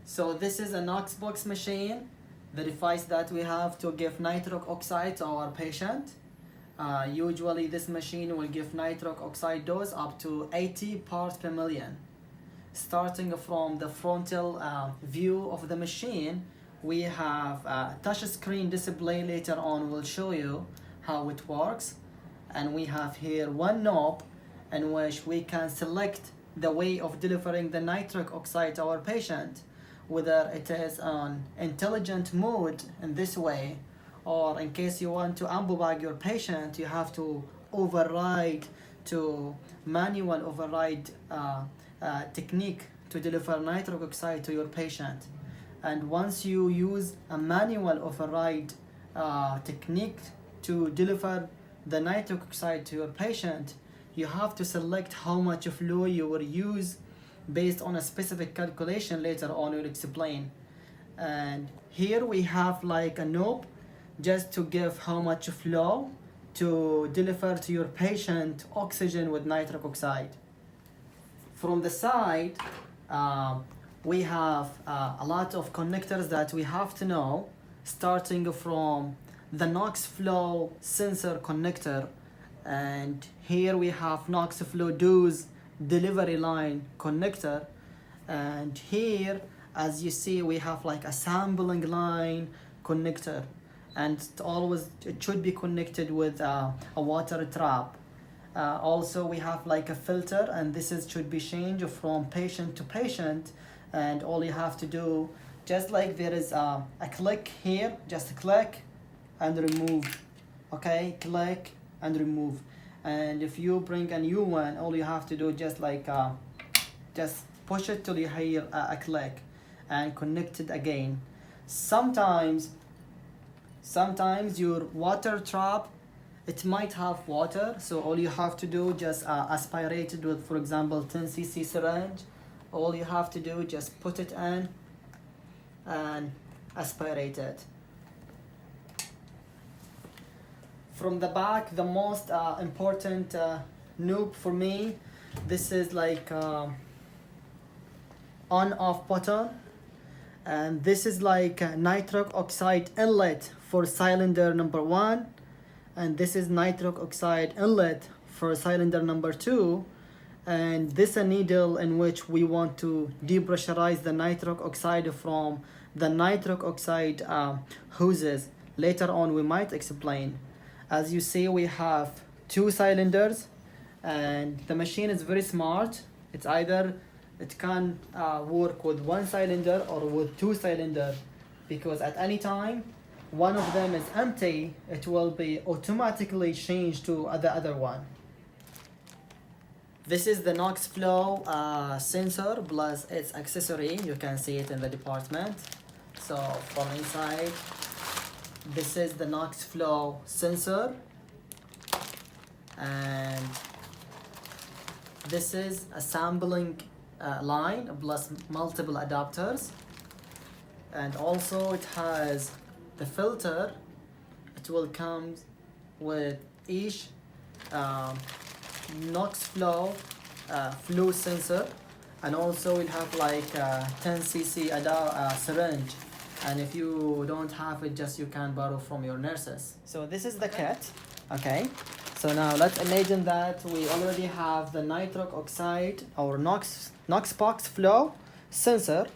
So this is a Knox box machine, the device that we have to give nitric oxide to our patient. Usually this machine will give nitric oxide dose up to 80 parts per million. Starting from the frontal view of the machine, we have a touch screen display. Later on we'll show you how it works. And we have here one knob in which we can select the way of delivering the nitric oxide to our patient, whether it is on intelligent mode in this way, or in case you want to ambubag your patient, you have to override to manual override technique to deliver nitric oxide to your patient. And once you use a manual override technique to deliver the nitric oxide to your patient, you have to select how much flow you will use based on a specific calculation. Later on we'll explain. And here we have like a knob just to give how much flow to deliver to your patient oxygen with nitric oxide. From the side, we have a lot of connectors that we have to know, starting from the Knox Flow sensor connector, and here we have Knox Flow Dose delivery line connector, and here as you see we have like a sampling line connector, and it should be connected with a water trap. Also we have like a filter, and should be changed from patient to patient, and all you have to do, just like there is a click here, just click and remove. Okay, click and remove. And if you bring a new one, all you have to do just push it till you hear a click and connect it again. Sometimes your water trap, it might have water, so all you have to do just aspirate it with, for example, 10cc syringe. All you have to do just put it in and aspirate it. From the back, the most important knob for me, this is like on-off button, and this is like a nitric oxide inlet for cylinder number 1, and this is nitric oxide inlet for cylinder number 2, and this is a needle in which we want to depressurize the nitric oxide from the nitric oxide hoses. Later on we might explain. As you see, we have 2 cylinders, and the machine is very smart. It can work with 1 cylinder or with 2 cylinders, because at any time one of them is empty, it will be automatically changed to the other one. This is the Knox Flow sensor plus its accessory. You can see it in the department. So from inside, this is the Knox Flow sensor, and this is a sampling line plus multiple adapters, and also it has the filter. It will come with each Knox Flow flow sensor, and also we'll have like a 10cc syringe, and if you don't have it, just you can borrow from your nurses. So this is the kit. Okay, so now let's imagine that we already have the nitric oxide or Knox box flow sensor.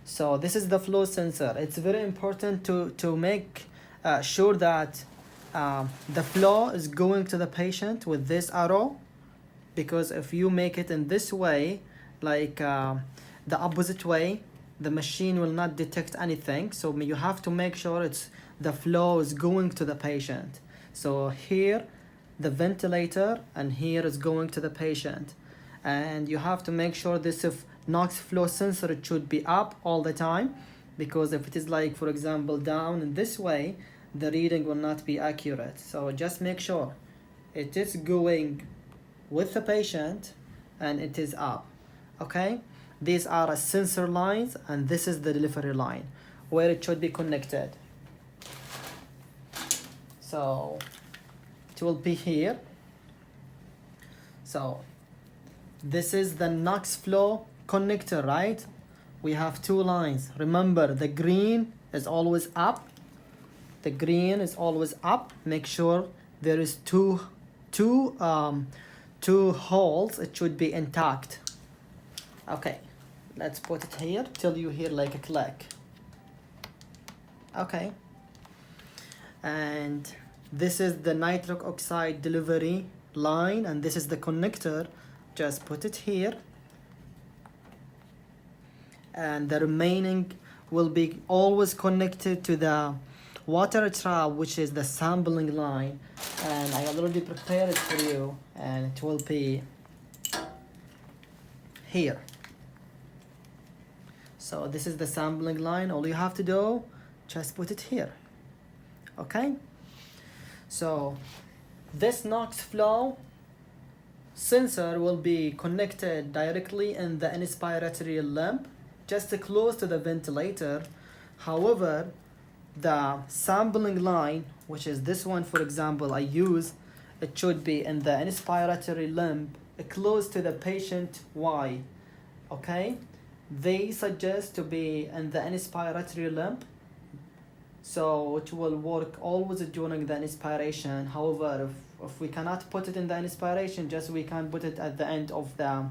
So this is the flow sensor. It's very important to make sure that the flow is going to the patient with this arrow, because if you make it in this way, like the opposite way, the machine will not detect anything. So you have to make sure the flow is going to the patient. So here the ventilator, and here is going to the patient, and you have to make sure this Knox flow sensor, it should be up all the time, because if it is like, for example, down in this way, the reading will not be accurate. So just make sure it is going with the patient and it is up. Okay, these are sensor lines, and this is the delivery line where it should be connected. So it will be here. So this is the Knox Flow connector, right? we have two lines. Remember, the green is always up. The green is always up. Make sure there is two holes. It should be intact. Okay, let's put it here till you hear like a click. Okay, and this is the nitric oxide delivery line, and this is the connector. Just put it here, and the remaining will be always connected to the water trap, which is the sampling line, and I already prepared it for you, and it will be here. So this is the sampling line. All you have to do, just put it here. Okay, so this NOx flow sensor will be connected directly in the inspiratory lamp, just close to the ventilator. However, the sampling line, which is this one, for example, I use, it should be in the inspiratory lamp close to the patient Y. Okay, they suggest to be in the inspiratory lamp, so it will work always during the inspiration. However, if we cannot put it in the inspiration, just we can put it at the end of the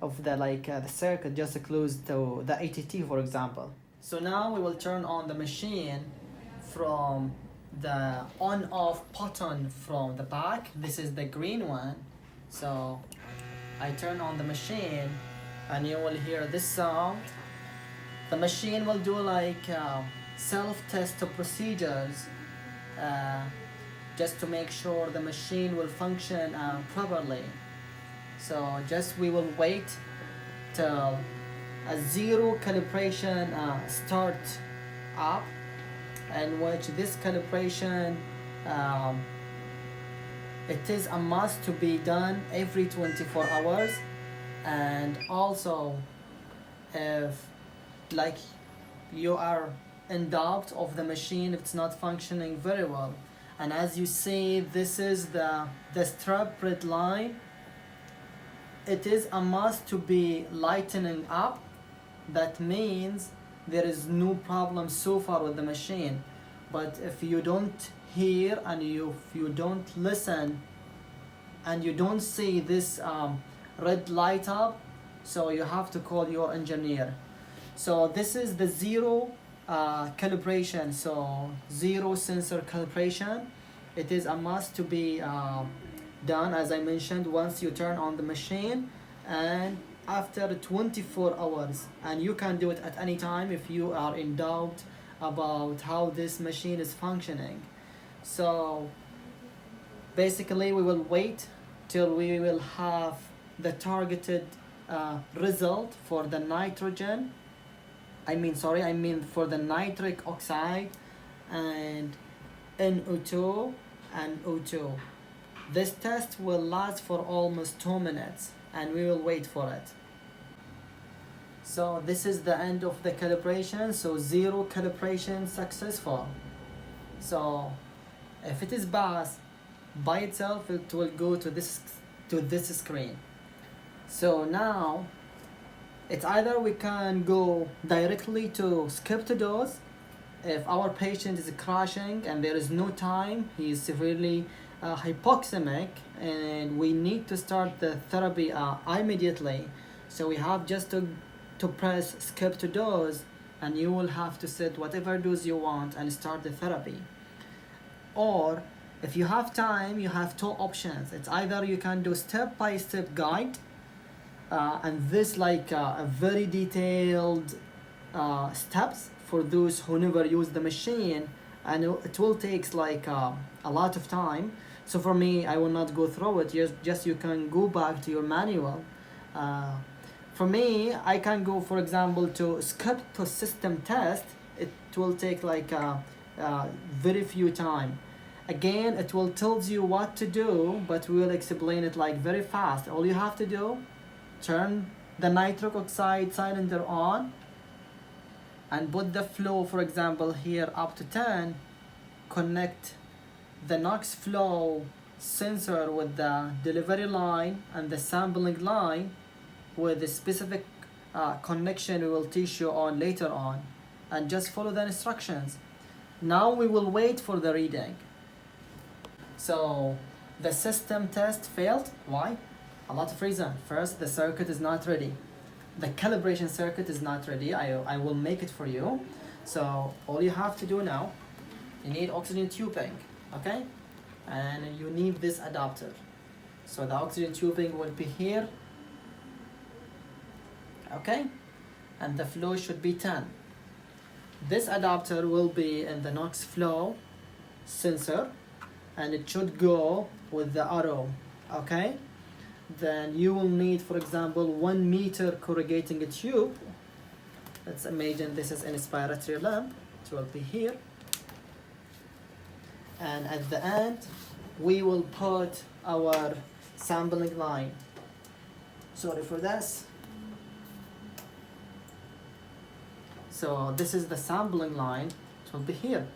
the circuit, just close to the ATT, for example. So now we will turn on the machine from the on-off button from the back. This is the green one. So I turn on the machine, and you will hear this sound. The machine will do like self-test procedures just to make sure the machine will function properly. So just we will wait till a zero calibration start up, in which this calibration it is a must to be done every 24 hours. And also, if like you are in doubt of the machine, if it's not functioning very well, and as you see, this is the strap red line, it is a must to be lightening up. That means there is no problem so far with the machine. But if you don't hear, and if you don't listen, and you don't see this red light up, so you have to call your engineer. So this is the zero calibration, so zero sensor calibration. It is a must to be done, as I mentioned, once you turn on the machine and after 24 hours. And you can do it at any time if you are in doubt about how this machine is functioning. So basically we will wait till we will have the targeted result for the nitrogen. I mean for the nitric oxide and NO2 and O2. This test will last for almost 2 minutes, and we will wait for it. So this is the end of the calibration. So zero calibration successful. So if it is passed by itself, it will go to this screen. So now it's either we can go directly to skip to dose if our patient is crashing and there is no time, he is severely hypoxemic, and we need to start the therapy immediately. So we have just to press skip to dose, and you will have to set whatever dose you want and start the therapy. Or if you have time, you have two options. It's either you can do step-by-step guide, and this like a very detailed steps for those who never use the machine, and it will take like a lot of time. So for me, I will not go through it. Just you can go back to your manual. For me, I can go, for example, to skip to system test. It will take like very few time. Again, it will tell you what to do, but we will explain it like very fast. All you have to do, turn the nitric oxide cylinder on and put the flow, for example, here up to 10, connect the NOx flow sensor with the delivery line and the sampling line with a specific connection we will teach you on later on, and just follow the instructions. Now we will wait for the reading. So the system test failed. Why? A lot of reasons. First, the circuit is not ready. The calibration circuit is not ready. I will make it for you. So all you have to do now, you need oxygen tubing, okay? And you need this adapter. So the oxygen tubing will be here, okay? And the flow should be 10. This adapter will be in the NOx flow sensor, and it should go with the arrow, okay? Then you will need, for example, 1 meter corrugating tube. Let's imagine this is an inspiratory lamp. It will be here. And at the end, we will put our sampling line. Sorry for this. So this is the sampling line. It will be here.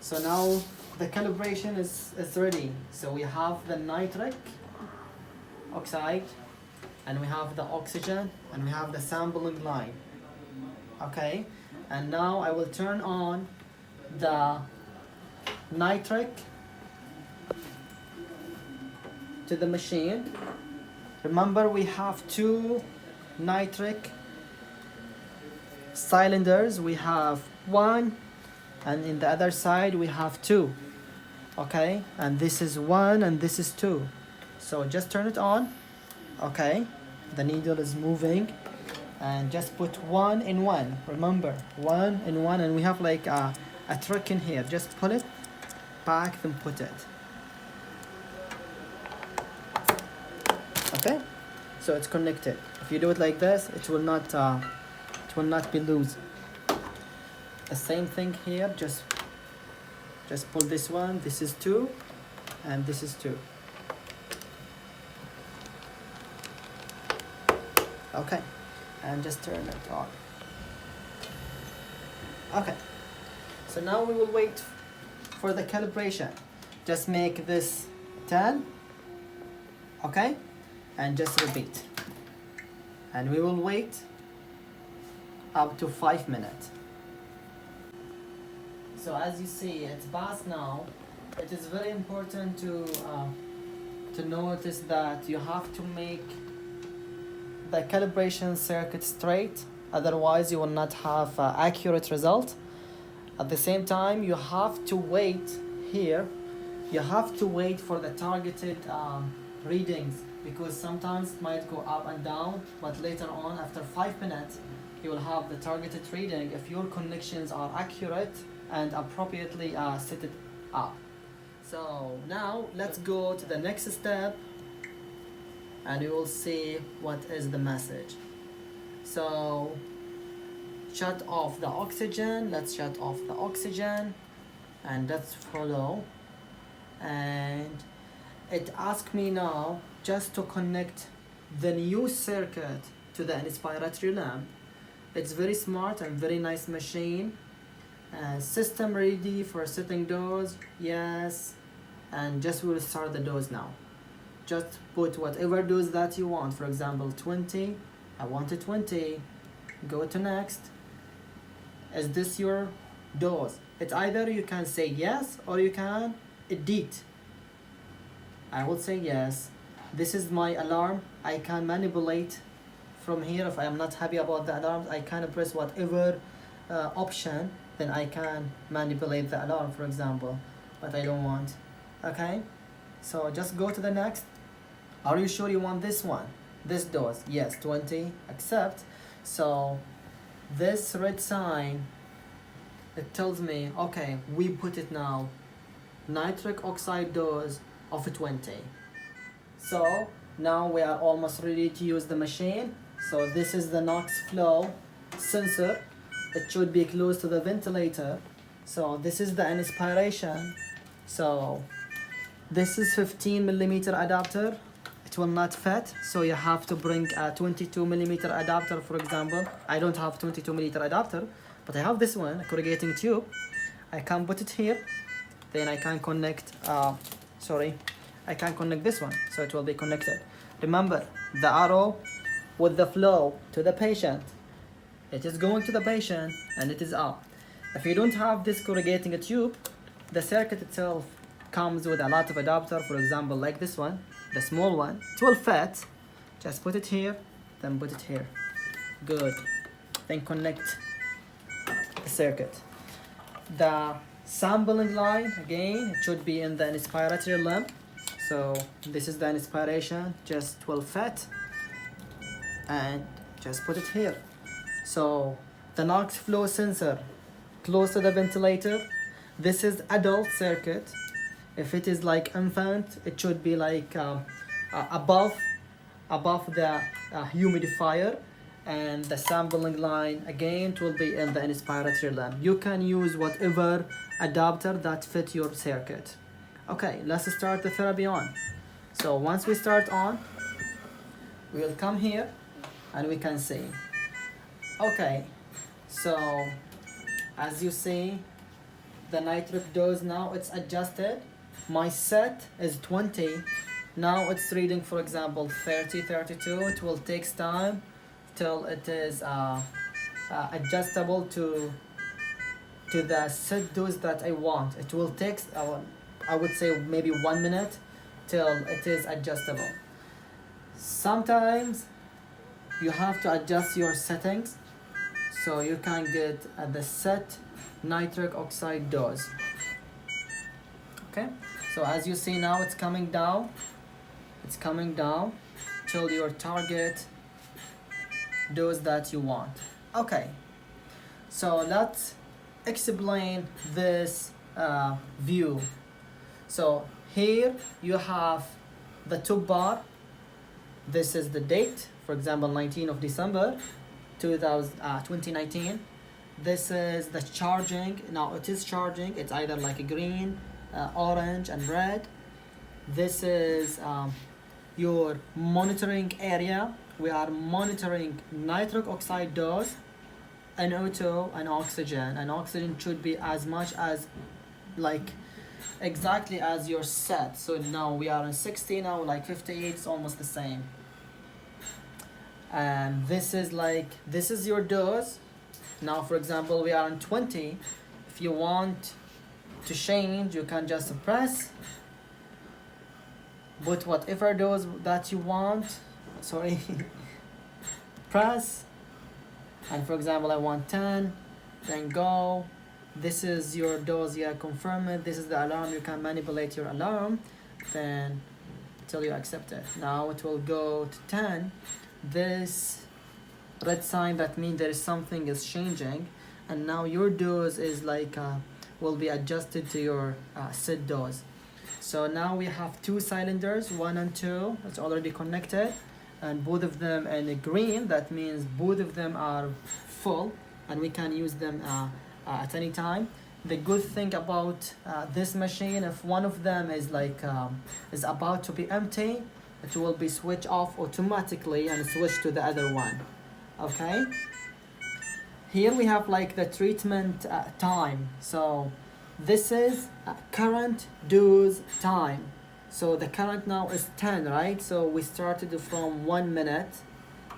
So now the calibration is ready. So we have the nitric oxide, and we have the oxygen, and we have the sampling line. Okay, and now I will turn on the nitric to the machine. Remember, we have 2 nitric cylinders. We have 1, and in the other side we have 2. Okay, and this is 1 and this is 2. So just turn it on. Okay, the needle is moving, and just put 1 in 1. Remember, 1 in 1, and we have like a trick in here. Just pull it back, then put it. Okay, so it's connected. If you do it like this, it will not be loose. The same thing here. Just pull this one. This is 2, and this is 2. Okay, and just turn it on. Okay, so now we will wait for the calibration. Just make this 10, okay, and just repeat. And we will wait up to 5 minutes. So as you see, it's past now. It is very important to notice that you have to make the calibration circuit straight, otherwise you will not have accurate result. At the same time, you have to wait here. You have to wait for the targeted readings, because sometimes it might go up and down, but later on, after 5 minutes, you will have the targeted reading if your connections are accurate and appropriately set it up. So now let's go to the next step, and you will see what is the message. So shut off the oxygen. Let's shut off the oxygen, and let's follow. And it asks me now just to connect the new circuit to the inspiratory lamp. It's very smart and very nice machine. System ready for setting dose, yes. And just will start the dose now. Just put whatever dose that you want. For example, 20. I want a 20. Go to next. Is this your dose? It's either you can say yes or you can edit. I will say yes. This is my alarm. I can manipulate from here. If I am not happy about the alarm, I can press whatever option. Then I can manipulate the alarm, for example. But I don't want. Okay? So just go to the next. Are you sure you want this one? This dose? Yes, 20. Accept. So this red sign, it tells me, okay, we put it now. Nitric oxide dose of 20. So now we are almost ready to use the machine. So this is the NOx flow sensor. It should be close to the ventilator. So this is the inspiration. So this is 15 millimeter adapter. It will not fit, so you have to bring a 22 millimeter adapter, for example. I don't have 22 millimeter adapter, but I have this one, a corrugating tube. I can put it here, then I can connect, I can connect this one, so it will be connected. Remember, the arrow with the flow to the patient. It is going to the patient and it is up. If you don't have this corrugating tube, the circuit itself comes with a lot of adapter, for example like this one, the small one. It will fit. Just put it here, then put it here. Good. Then connect the circuit. The sampling line, again, it should be in the inspiratory lamp. So this is the inspiration, just will fit. And just put it here. So the NOx flow sensor close to the ventilator. This is adult circuit. If it is like infant, it should be like above the humidifier, and the sampling line again it will be in the inspiratory lamp. You can use whatever adapter that fit your circuit. Okay, let's start the therapy on. So once we start on, we'll come here and we can see. Okay, so as you see, the nitric dose now it's adjusted. My set is 20. Now it's reading, for example, 30, 32. It will take time till it is adjustable to the set dose that I want. It will take, I would say, maybe 1 minute till it is adjustable. Sometimes you have to adjust your settings so you can get the set nitric oxide dose. Okay, so as you see now it's coming down. It's coming down till your target dose that you want. Okay, so let's explain this view. So here you have the top bar. This is the date, for example 19 of December 2019. This is the charging. Now it is charging. It's either like a green, orange and red. This is your monitoring area. We are monitoring nitric oxide dose, NO2 and oxygen. And oxygen should be as much as like exactly as your set. So now we are on 60, now like 58, it's almost the same. And this is your dose. Now for example we are on 20. If you want to change, you can just press, put whatever dose that you want, sorry, press, and for example I want 10, then go. This is your dose, yeah, confirm it. This is the alarm, you can manipulate your alarm then till you accept it. Now it will go to 10. This red sign, that means there is something is changing, and now your dose is like will be adjusted to your set dose. So now we have two cylinders, 1 and 2. It's already connected, and both of them in green. That means both of them are full, and we can use them at any time. The good thing about this machine, if one of them is like is about to be empty, it will be switched off automatically and switch to the other one. Okay, here we have like the treatment time. So this is current dose time. So the current now is 10, right? So we started from 1 minute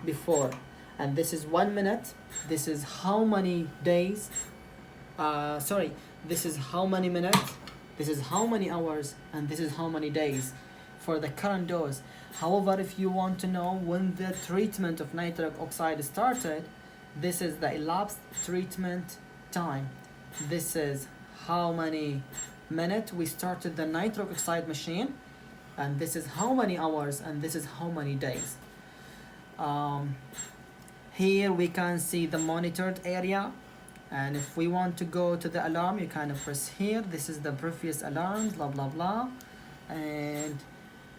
before, and this is 1 minute. This is how many days, this is how many minutes, this is how many hours, and this is how many days for the current dose. However, if you want to know when the treatment of nitric oxide started, this is the elapsed treatment time. This is how many minutes we started the nitric oxide machine, and this is how many hours, and this is how many days. Here we can see the monitored area, and if we want to go to the alarm, you kind of press here. This is the previous alarms, blah blah blah, and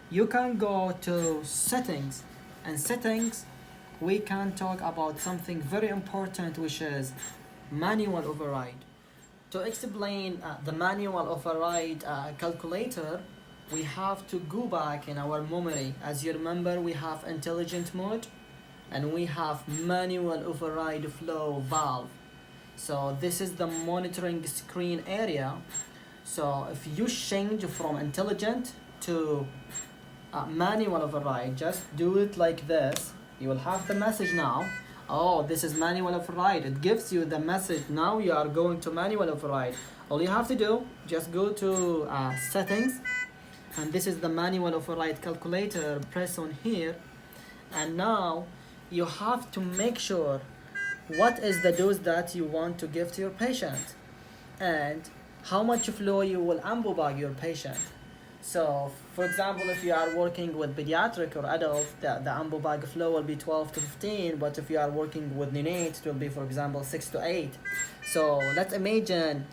you can go to settings, and settings we can talk about something very important, which is manual override. To explain the manual override calculator, we have to go back in our memory. As you remember, we have intelligent mode and we have manual override flow valve. So this is the monitoring screen area. So if you change from intelligent to manual override, just do it like this. you will have the message now. Oh, this is manual override. It gives you the message now you are going to manual override. All you have to do, just go to settings, and this is the manual override calculator. Press on here, and now you have to make sure what is the dose that you want to give to your patient and how much flow you will ambubag your patient. So, for example, if you are working with pediatric or adult, the ambubag flow will be 12 to 15, but if you are working with neonate, it will be, for example, 6 to 8. So, let's imagine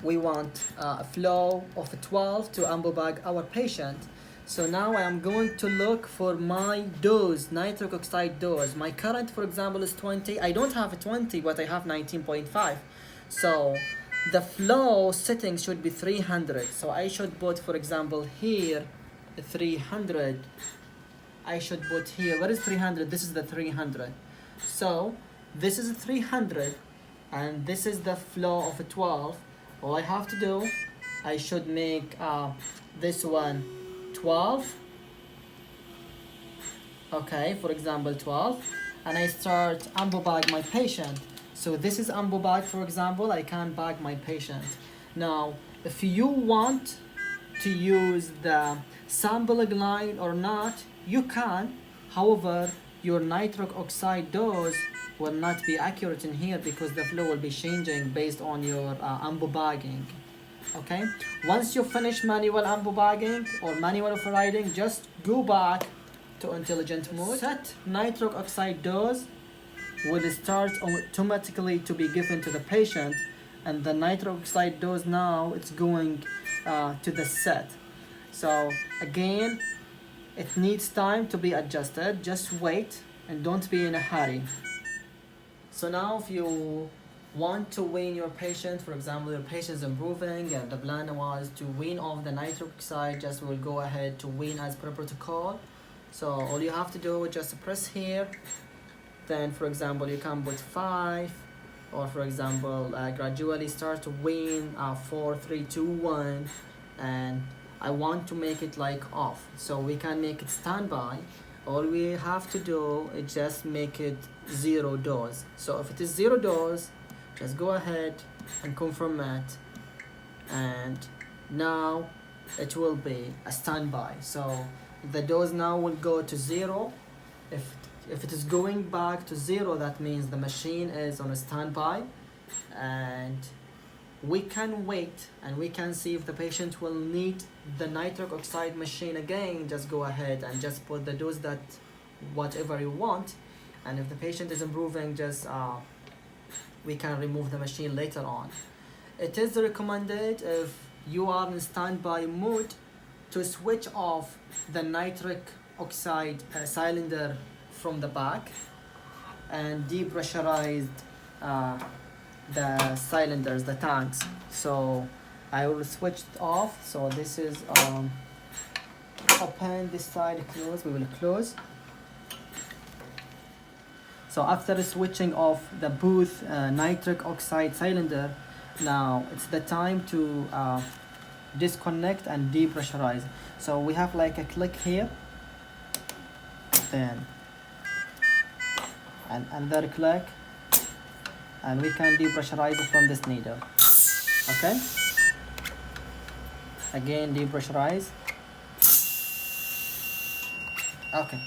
we want a flow of 12 to ambubag our patient. So now I am going to look for my dose, nitric oxide dose. My current, for example, is 20. I don't have a 20, but I have 19.5. So the flow setting should be 300. So I should put, for example, here 300. I should put here, what is 300? This is the 300. So this is 300, and this is the flow of 12. All I have to do, I should make this one 12. Okay, for example 12, and I start ambubag my patient. So this is ambubag, for example. I can bag my patient. Now if you want to use the sampling line or not, you can. However, your nitric oxide dose will not be accurate in here because the flow will be changing based on your ambubagging. Okay, once you finish manual ambubagging or manual overriding, just go back to intelligent mode. Set nitric oxide dose will start automatically to be given to the patient, and the nitric oxide dose now it's going to the set. So again, it needs time to be adjusted. Just wait and don't be in a hurry. So now if you want to wean your patient, for example, your patient is improving and the plan was to wean off the nitric oxide, just will go ahead to wean as per protocol. So all you have to do is just press here, then for example you can put 5, or for example gradually start to wean 4, 3, 2, 1, and I want to make it like off, so we can make it standby. All we have to do is just make it 0 dose. So if it is 0 dose, just go ahead and confirm it, and now it will be a standby. So the dose now will go to 0. If it is going back to 0, that means the machine is on a standby, and we can wait and we can see if the patient will need the nitric oxide machine again. Just go ahead and just put the dose that whatever you want, and if the patient is improving, just we can remove the machine later on. It is recommended if you are in standby mode to switch off the nitric oxide cylinder from the back and depressurize the cylinders, the tanks. So I will switch it off. So this is open, this side close, we will close. So after switching off the both nitric oxide cylinder, now it's the time to disconnect and depressurize. So we have like a click here, then and another click, and we can depressurize from this needle. Okay, again depressurize. Okay.